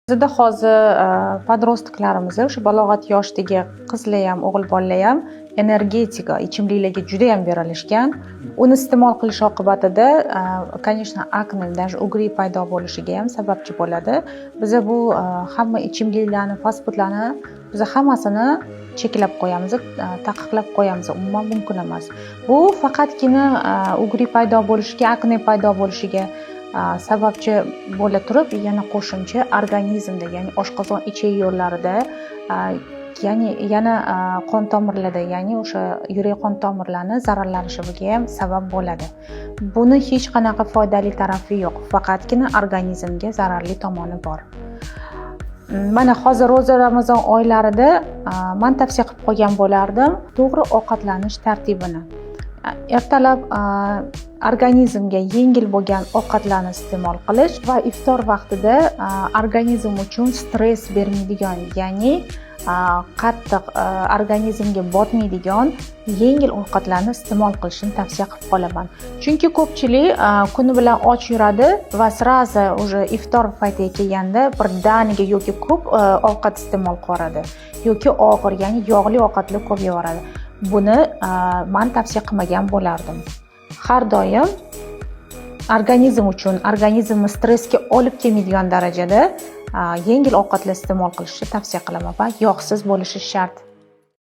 Bizda hozir podrostklarimiz, o'sha balog'at yoshidagi qizlar ham, o'g'il bolalar ham energetika ichimliklarga juda ham berilishgan. Uni iste'mol qilish oqibatida, конечно, akne, даже ugri paydo bo'lishiga ham sababchi bo'ladi. Biza bu hamma ichimliklarni, fast foodlarni biz hammasini cheklab qo'yamiz, taqiqlab qo'yamiz. Umuman mumkin emas. Bu faqatgina ugri paydo bo'lishiga, akne paydo bo'lishiga sababchi bo'la turib, yana qo'shimcha organizmda, ya'ni oshqozon ichak yo'llarida, ya'ni yana qon tomirlarida, ya'ni o'sha yurak qon tomirlarini zararlanishiga ham sabab bo'ladi. Buni hech qanaqa foydali tarafi yo'q, faqatgina organizmga zararli tomoni bor. Mana hozir ro'za Ramazon oylarida men tavsiya qilib qo'ygan bo'lardim to'g'ri ovqatlanish tartibini. Ertalab organizmga yengil bo'lgan ovqatlarni iste'mol qilish va iftor vaqtida organizm uchun stress bermaydigan, ya'ni qattiq organizmga botmaydigan yengil ovqatlarni iste'mol qilishni tavsiya qilib qolaman. Chunki ko'pchilik kuni bilan och yuradi va srazi уже iftor paytiga kelganda birdaniga yoki ko'p ovqat iste'mol qiladi yoki og'ir, ya'ni yog'li ovqatlar ko'p yevoradi. Buni men tavsiya qilmagan bo'lardim. Har doim organizm uchun, organizmni stressga olib kelmaydigan darajada yengil ovqatlar iste'mol qilishni tavsiya qilaman va yog'siz bo'lishi shart.